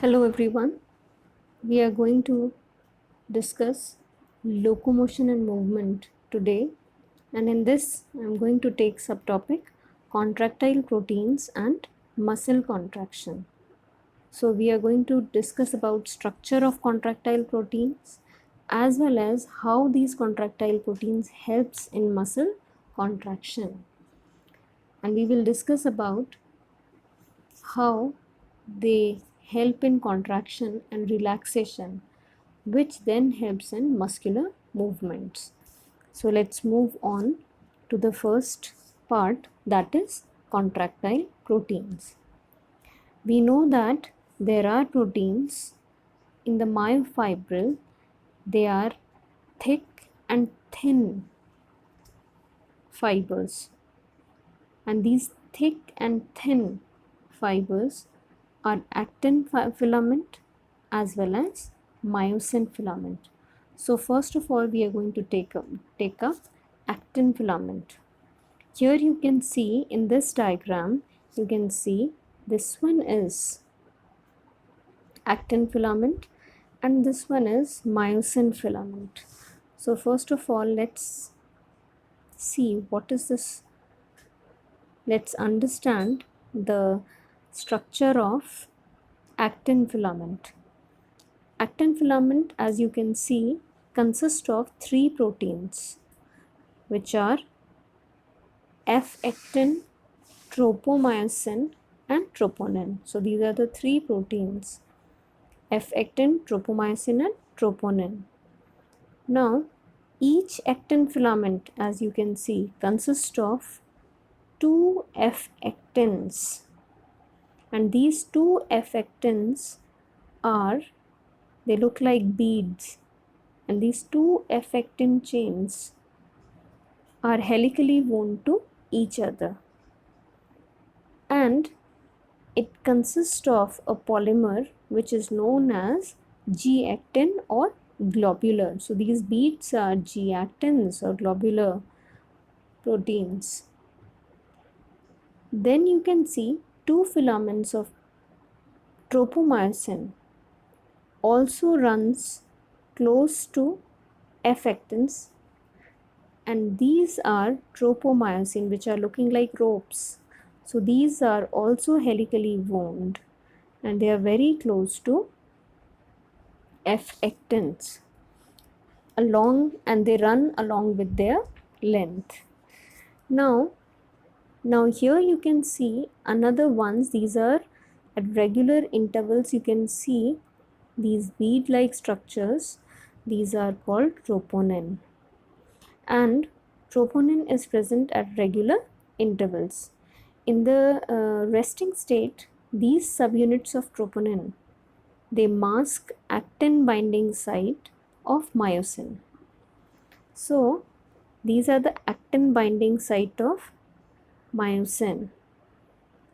Hello everyone. We are going to discuss locomotion and movement today, and in this I'm going to take subtopic contractile proteins and muscle contraction. So we are going to discuss about structure of contractile proteins as well as how these contractile proteins helps in muscle contraction. And we will discuss about how they help in contraction and relaxation, which then helps in muscular movements. So let's move on to the first part, that is contractile proteins. We know that there are proteins in the myofibril, they are thick and thin fibers, and these thick and thin fibers are actin filament as well as myosin filament. So first of all, we are going to take up actin filament. Here you can see in this diagram, you can see this one is actin filament and this one is myosin filament. So first of all, let's see what is this. Let's understand the structure of actin filament. Actin filament, as you can see, consists of three proteins, which are F-actin, tropomyosin, and troponin. So these are the three proteins: F-actin, tropomyosin, and troponin. Now, each actin filament, as you can see, consists of two F-actins, and these two F-actins are, they look like beads, and these two F-actin chains are helically wound to each other, and it consists of a polymer which is known as G-actin or globular. So these beads are G-actins or globular proteins. Then you can see two filaments of tropomyosin also runs close to F-actins, and these are tropomyosin, which are looking like ropes. So these are also helically wound and they are very close to F-actins and they run along with their length. Now here you can see another ones. These are at regular intervals. You can see these bead-like structures. These are called troponin, and troponin is present at regular intervals. In the resting state, these subunits of troponin, they mask actin binding site of myosin. So these are the actin binding site of myosin.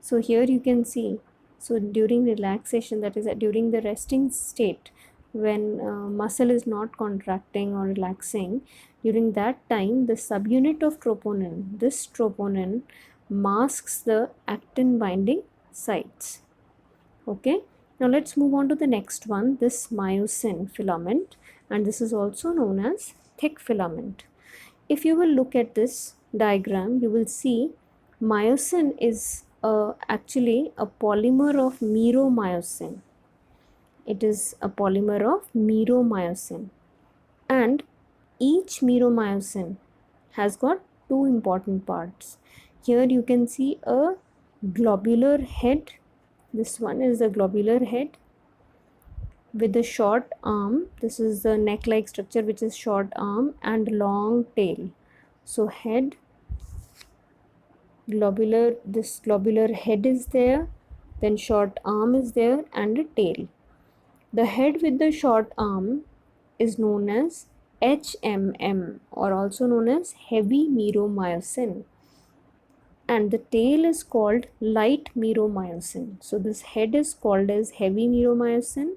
So here you can see, so during relaxation, that is during the resting state, when muscle is not contracting or relaxing, during that time the subunit of troponin, this troponin masks the actin binding sites. Okay, now let's move on to the next one, this myosin filament, and this is also known as thick filament. If you will look at this diagram, you will see myosin is actually a polymer of meromyosin. It is a polymer of meromyosin, and each meromyosin has got two important parts. Here you can see a globular head. This one is the globular head with a short arm. This is the neck-like structure, which is short arm and long tail. So head, globular, this globular head is there, then short arm is there, and a tail. The head with the short arm is known as HMM, or also known as heavy meromyosin, and the tail is called light meromyosin. So this head is called as heavy meromyosin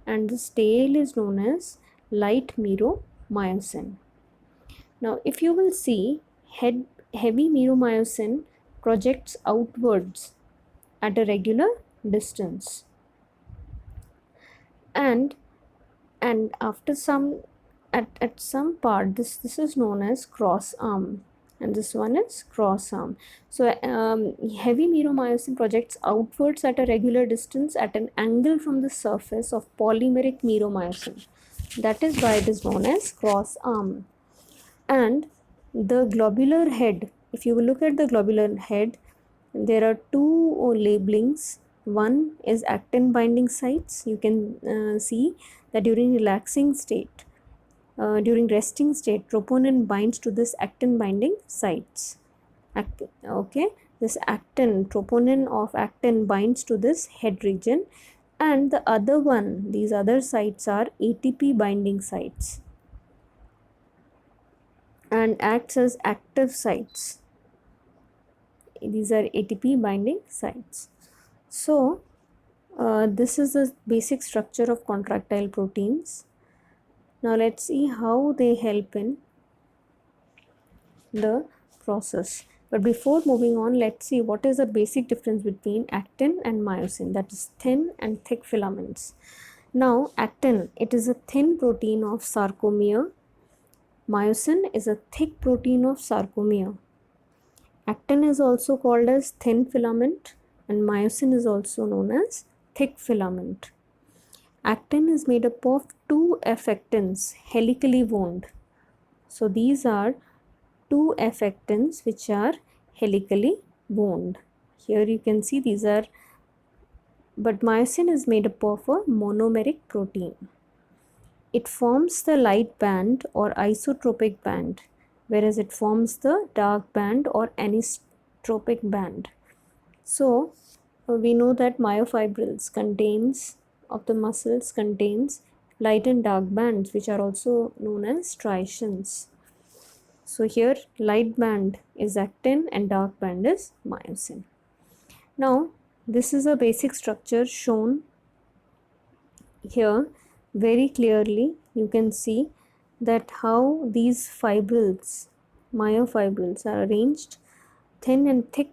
and this tail is known as light meromyosin. Now if you will see, heavy meromyosin projects outwards at a regular distance, and after some at some part, this is known as cross arm, and this one is cross arm. So heavy meromyosin projects outwards at a regular distance at an angle from the surface of polymeric meromyosin. That is why it is known as cross arm. And the globular head, if you look at the globular head, there are two labelings. One is actin binding sites. You can see that during relaxing state, during resting state, troponin binds to this actin binding sites. Okay, this actin, troponin of actin binds to this head region, and the other one, these other sites are ATP binding sites and acts as active sites. These are ATP binding sites. So this is the basic structure of contractile proteins. Now let's see how they help in the process. But before moving on, let's see what is the basic difference between actin and myosin, that is thin and thick filaments. Now actin, it is a thin protein of sarcomere. Myosin is a thick protein of sarcomere. Actin is also called as thin filament and myosin is also known as thick filament. Actin is made up of two effectins helically wound. So these are two effectins which are helically wound. Here you can see these are, but myosin is made up of a monomeric protein. It forms the light band or isotropic band, whereas it forms the dark band or anisotropic band. So we know that myofibrils contains of the muscles contains light and dark bands, which are also known as striations. So here light band is actin and dark band is myosin. Now this is a basic structure shown here very clearly. You can see that how these fibrils, myofibrils, are arranged. Thin and thick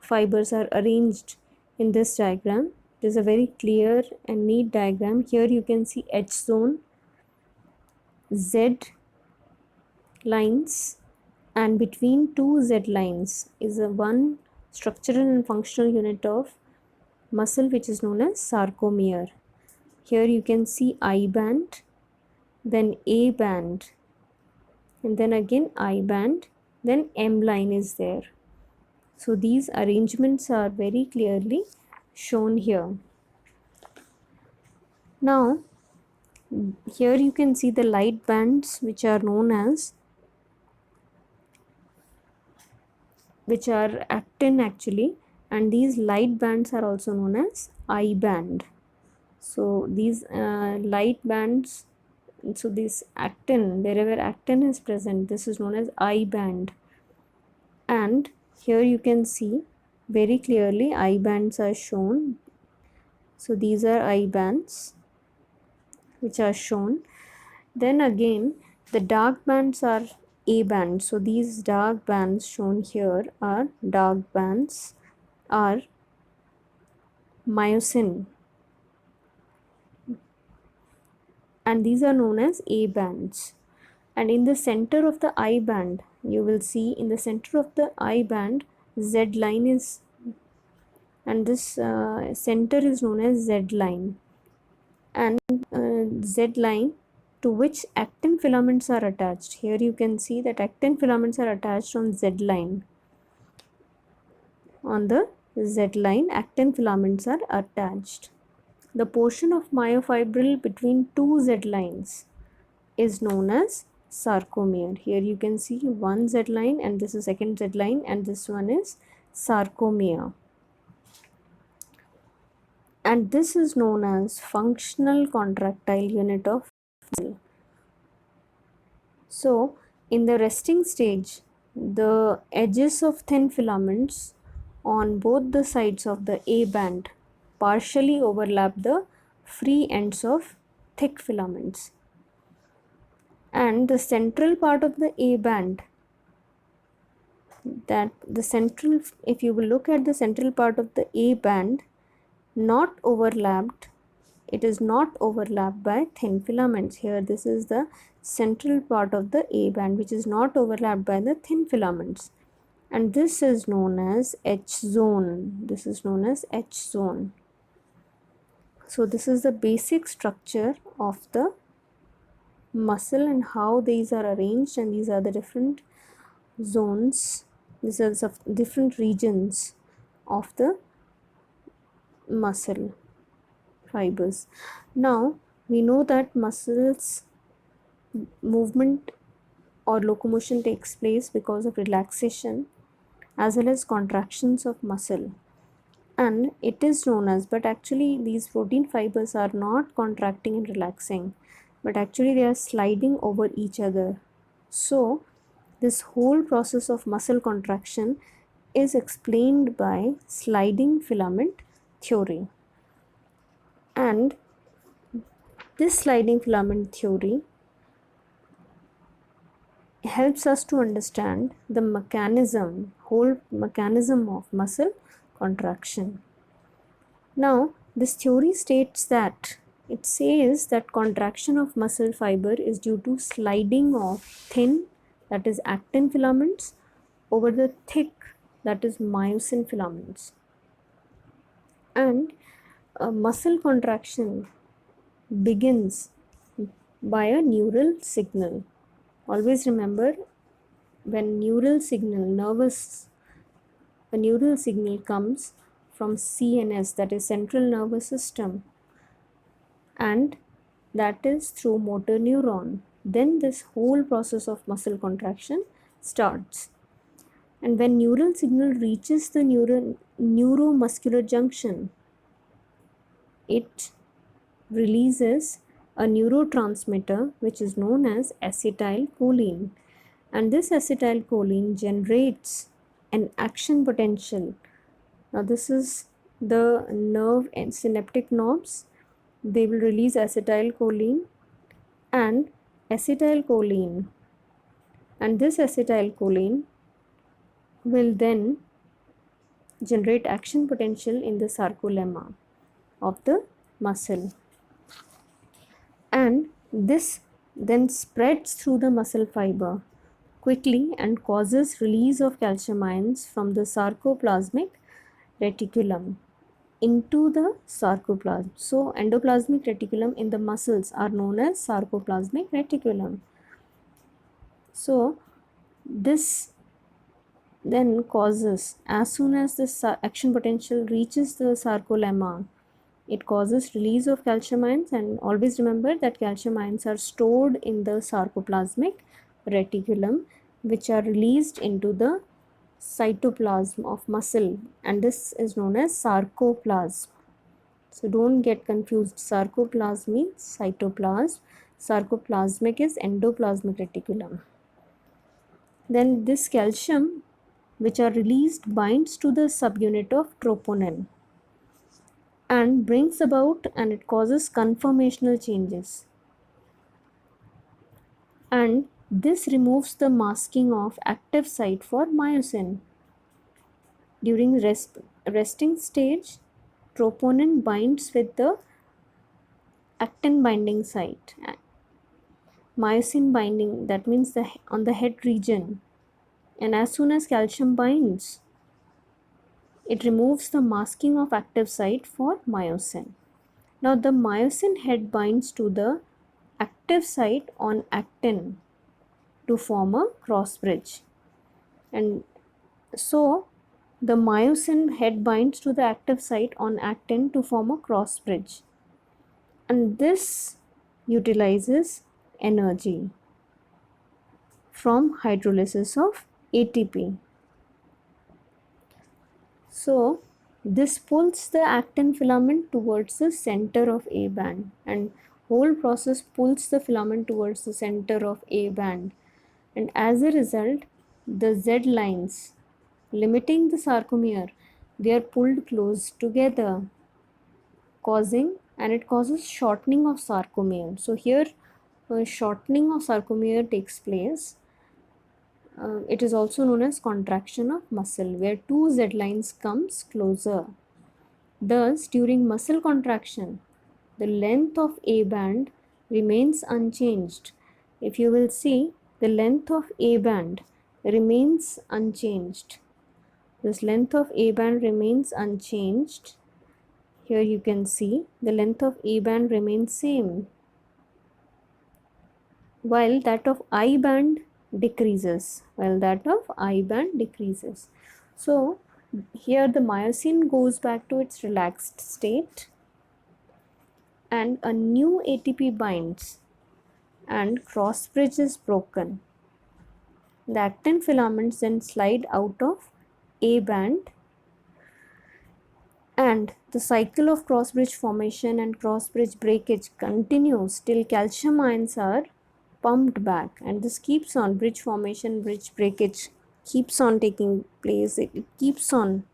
fibers are arranged in this diagram. It is a very clear and neat diagram. Here you can see H zone, Z lines, and between two Z lines is a one structural and functional unit of muscle which is known as sarcomere. Here you can see I band, then A band, and then again I band, then M line is there. So these arrangements are very clearly shown here. Now here you can see the light bands which are known as, which are actin actually, and these light bands are also known as I band. So these light bands, so this actin, wherever actin is present, this is known as I band. And here you can see very clearly I bands are shown. So these are I bands which are shown. Then again the dark bands are A bands. So these dark bands shown here are dark bands are myosin, and these are known as A bands. And in the center of the I band, you will see in the center of the I band Z line is, and this center is known as Z line, and Z line to which actin filaments are attached. Here you can see that actin filaments are attached on Z line. On the Z line, actin filaments are attached. The portion of myofibril between two Z lines is known as sarcomere. Here you can see one Z line and this is second Z line, and this one is sarcomere. And this is known as functional contractile unit of muscle. So in the resting stage, the edges of thin filaments on both the sides of the A band partially overlap the free ends of thick filaments, and the central part of the A band, that the central, if you will look at the central part of the A band, not overlapped it is not overlapped by thin filaments. Here this is the central part of the A band which is not overlapped by the thin filaments, and this is known as H zone. This is known as H zone. So this is the basic structure of the muscle and how these are arranged, and these are the different zones, these are the different regions of the muscle fibers. Now we know that muscles movement or locomotion takes place because of relaxation as well as contractions of muscle, and it is known as, but actually these protein fibers are not contracting and relaxing, but actually they are sliding over each other. So this whole process of muscle contraction is explained by sliding filament theory, and this sliding filament theory helps us to understand the whole mechanism of muscle contraction. Now, this theory states that it says that contraction of muscle fiber is due to sliding of thin, that is actin filaments, over the thick, that is myosin filaments. And muscle contraction begins by a neural signal. Always remember, when a neural signal comes from CNS, that is central nervous system, and that is through motor neuron, then this whole process of muscle contraction starts. And when neural signal reaches the neuromuscular junction, it releases a neurotransmitter which is known as acetylcholine, and this acetylcholine generates an action potential. Now this is the nerve and synaptic knobs, they will release acetylcholine, and this acetylcholine will then generate action potential in the sarcolemma of the muscle, and this then spreads through the muscle fiber quickly and causes release of calcium ions from the sarcoplasmic reticulum into the sarcoplasm. So endoplasmic reticulum in the muscles are known as sarcoplasmic reticulum. So this then causes, as soon as this action potential reaches the sarcolemma, it causes release of calcium ions, and always remember that calcium ions are stored in the sarcoplasmic reticulum, which are released into the cytoplasm of muscle, and this is known as sarcoplasm. So don't get confused, sarcoplasm means cytoplasm, sarcoplasmic is endoplasmic reticulum. Then this calcium which are released binds to the subunit of troponin and brings about, and it causes conformational changes, and this removes the masking of active site for myosin. During resting stage, troponin binds with the actin binding site, myosin binding, that means on the head region, and as soon as calcium binds, it removes the masking of active site for myosin. Now the myosin head binds to the active site on actin to form a cross bridge, and so the myosin head binds to the active site on actin to form a cross bridge, and this utilizes energy from hydrolysis of ATP. So this pulls the actin filament towards the center of A band, and whole process pulls the filament towards the center of A band, and as a result the Z lines limiting the sarcomere, they are pulled close together, it causes shortening of sarcomere. So here shortening of sarcomere takes place. It is also known as contraction of muscle, where two Z lines comes closer. Thus, during muscle contraction, the length of A band remains unchanged. If you will see, the length of A band remains unchanged. This length of A band remains unchanged. Here you can see the length of A band remains same, while that of I band decreases. So here the myosin goes back to its relaxed state and a new ATP binds and cross bridge is broken. The actin filaments then slide out of A band and the cycle of cross bridge formation and cross bridge breakage continues till calcium ions are pumped back, and this keeps on, bridge formation, bridge breakage keeps on taking place. It keeps on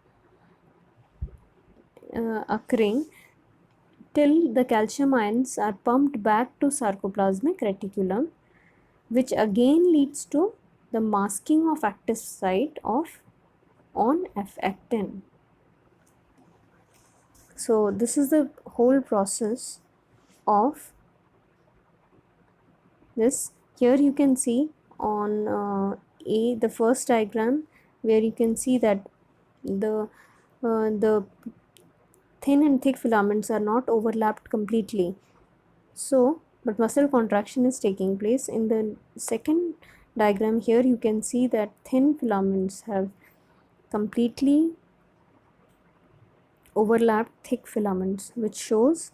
occurring till the calcium ions are pumped back to sarcoplasmic reticulum, which again leads to the masking of active site of on F-actin. So this is the whole process of this. Here you can see on the first diagram, where you can see that the thin and thick filaments are not overlapped completely. So, but muscle contraction is taking place. In the second diagram here, you can see that thin filaments have completely overlapped thick filaments, which shows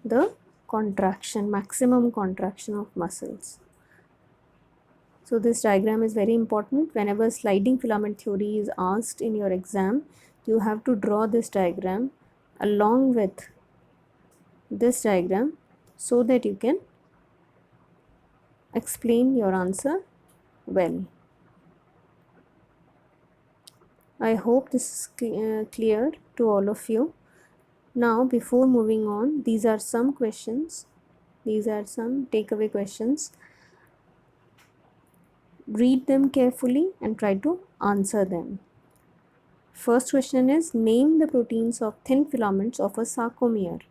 the contraction, maximum contraction of muscles. So this diagram is very important. Whenever sliding filament theory is asked in your exam, you have to draw this diagram along with this diagram so that you can explain your answer well. I hope this is clear to all of you. Now, before moving on, these are some questions. These are some takeaway questions. Read them carefully and try to answer them. First question is, name the proteins of thin filaments of a sarcomere.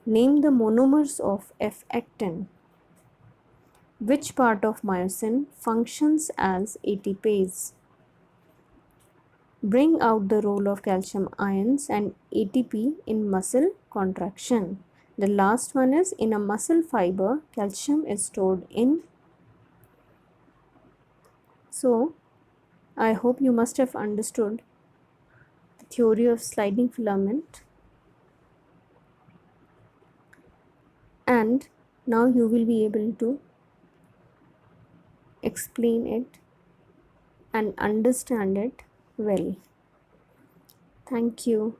Name the monomers of F-actin. Which part of myosin functions as ATPase? Bring out the role of calcium ions and ATP in muscle contraction. The last one is, in a muscle fiber, calcium is stored in. So, I hope you must have understood the theory of sliding filament, and now you will be able to explain it and understand it well. Thank you.